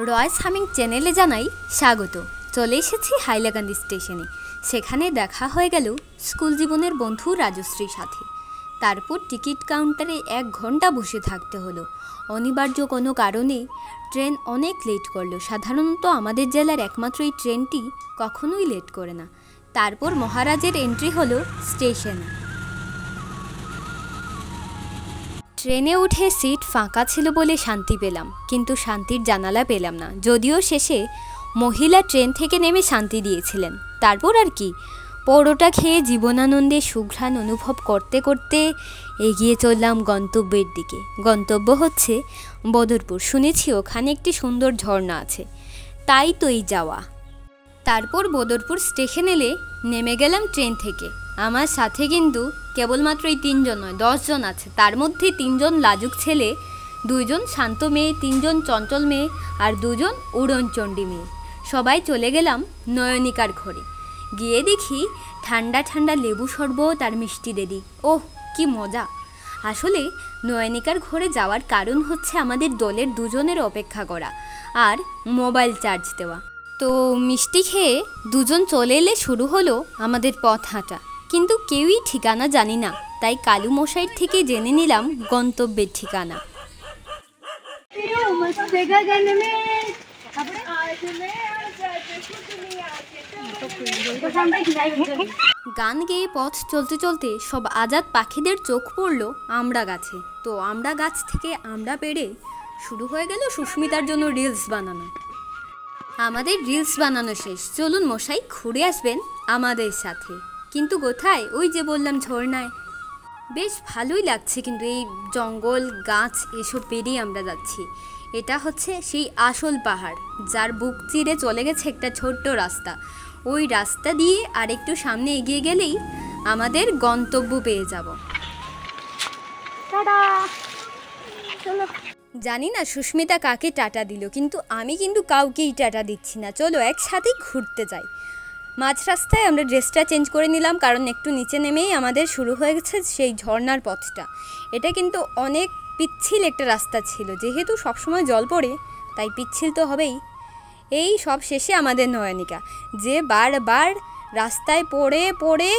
Royal humming চ্যানেলে জানাই স্বাগত। চলে এসেছি হাইলাকান্দি স্টেশনে। সেখানে দেখা হয়ে গেল স্কুল জীবনের বন্ধু রাজশ্রীর সাথে। তারপর টিকিট কাউন্টারে 1 ঘন্টা বসে থাকতে হলো। অনিবার্য কোনো কারণে ট্রেন অনেক লেট করলো। সাধারণত আমাদের জেলার একমাত্র এই ট্রেনটি কখনোই লেট করে না। তারপর মহারাজের এন্ট্রি হলো স্টেশনে। ট্রেনে উঠে সিট ফাঁকা ছিল বলে শান্তি পেলাম, কিন্তু শান্তির জানালা পেলাম না। যদিও শেষে মহিলা ট্রেন থেকে নেমে শান্তি দিয়েছিলেন। তারপর আর কি, পরোটা খেয়ে জীবনানন্দে সুঘ্রাণ অনুভব করতে করতে এগিয়ে চললাম গন্তব্যের দিকে। গন্তব্য হচ্ছে বদরপুর। শুনেছি ওখানে একটি সুন্দর ঝর্ণা আছে, তাই তো এই যাওয়া। তারপর বদরপুর স্টেশন এলে নেমে গেলাম ট্রেন থেকে। আমার সাথে কিন্তু কেবলমাত্র এই 3 জন নয়, 10 জন আছে। তার মধ্যে 3 জন লাজুক ছেলে, 2 জন শান্ত মেয়ে, 3 জন চঞ্চল মেয়ে আর 2 জন উড়নচণ্ডী মেয়ে। সবাই চলে গেলাম নয়নিকার ঘরে। গিয়ে দেখি ঠান্ডা ঠান্ডা লেবু শরবত আর মিষ্টি রেডি। ওহ, কি মজা! আসলে নয়নিকার ঘরে যাওয়ার কারণ হচ্ছে আমাদের দলের 2 জনের অপেক্ষা করা আর মোবাইল চার্জ দেওয়া। তো মিষ্টি খেয়ে 2 জন চলে এলে শুরু হলো আমাদের পথ হাঁটা। কিন্তু কেউই ঠিকানা জানি না, তাই কালু মশাইয়ের থেকে জেনে নিলাম গন্তব্যের ঠিকানা। গান গেয়ে পথ চলতে চলতে সব আজাদ পাখিদের চোখ পড়ল আমড়া গাছে। তো আমড়া গাছ থেকে আমড়া পেড়ে শুরু হয়ে গেল সুস্মিতার জন্য রিলস বানানো। আমাদের রিলস বানানো শেষ। চলুন মশাই, ঘুরে আসবেন আমাদের সাথে। কিন্তু কোথায়? ওই যে বললাম, ঝর্ণায়। বেশ ভালোই লাগছে, কিন্তু এই জঙ্গল গাছ এসব পেরিয়ে আমরা যাচ্ছি। এটা হচ্ছে সেই আসল পাহাড়, যার বুক চিরে চলে গেছে একটা ছোট্ট রাস্তা। ওই রাস্তা দিয়ে আরেকটু সামনে এগিয়ে গেলেই আমাদের গন্তব্য পেয়ে যাব। জানি না সুস্মিতা কাকে টাটা দিল, কিন্তু আমি কিন্তু কাউকেই টাটা দিচ্ছি না। চলো একসাথেই ঘুরতে যাই। মাঝ রাস্তায় আমরা ড্রেসটা চেঞ্জ করে নিলাম, কারণ একটু নিচে নেমেই আমাদের শুরু হয়ে গেছে সেই ঝর্ণার পথটা। এটা কিন্তু অনেক পিচ্ছিল একটা রাস্তা ছিল। যেহেতু সবসময় জল পড়ে, তাই পিচ্ছিল তো হবেই। এই সব শেষে আমাদের নয়নিকা, যে বারবার রাস্তায় পড়ে পড়ে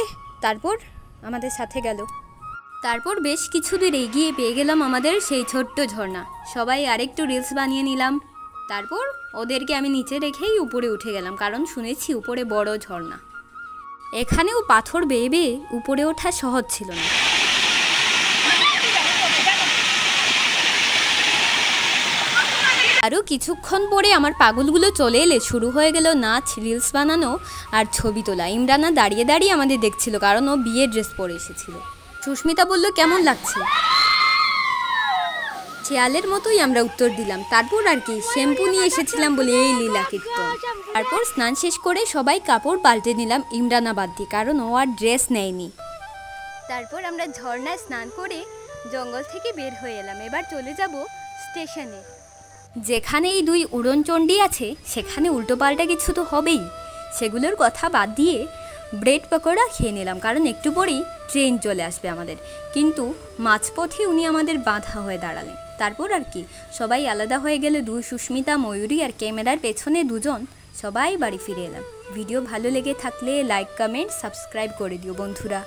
তারপর আমাদের সাথে গেল। তারপর বেশ কিছু দূর এগিয়ে পেয়ে গেলাম আমাদের সেই ছোট্ট ঝর্ণা। সবাই আরেকটু রিলস বানিয়ে নিলাম। তারপর ওদেরকে আমি নিচে রেখেই উপরে উঠে গেলাম, কারণ শুনেছি উপরে বড় ঝর্ণা। এখানেও পাথর বেয়ে বেয়ে উপরে ওঠা সহজ ছিল না। আরও কিছুক্ষণ পরে আমার পাগলগুলো চলে এলে শুরু হয়ে গেল নাচ, রিলস বানানো আর ছবি তোলা। ইমরানা দাঁড়িয়ে দাঁড়িয়ে আমাদের দেখছিল, কারণ ও বিয়ের ড্রেস পরে এসেছিল। সুস্মিতা বলল, কেমন লাগছে? শেয়ালের মতোই আমরা উত্তর দিলাম। তারপর আর কি, শ্যাম্পু নিয়ে এসেছিলাম বলে এই লীলা কীর্তন। তারপর স্নান শেষ করে সবাই কাপড় পাল্টে নিলাম, ইমরানা বাদ দিয়ে, কারণ ও আর ড্রেস নেয়নি। তারপর আমরা ঝর্ণায় স্নান করে জঙ্গল থেকে বের হয়ে এলাম। এবার চলে যাব স্টেশনে। যেখানে এই 2 উড়নচণ্ডী আছে, সেখানে উল্টোপাল্টা কিছু তো হবেই। সেগুলোর কথা বাদ দিয়ে ব্রেড পকোড়া খেয়ে নিলাম, কারণ একটু পরেই ট্রেন চলে আসবে আমাদের। কিন্তু মাঝপথে উনি আমাদের বাধা হয়ে দাঁড়ালেন। তারপর আর কি, সবাই আলাদা হয়ে গেল। 2 সুস্মিতা, ময়ূরী আর ক্যামেরার পেছনে 2 জন। সবাই বাড়ি ফিরে এলাম। ভিডিও ভালো লেগে থাকলে লাইক, কমেন্ট, সাবস্ক্রাইব করে দিও বন্ধুরা।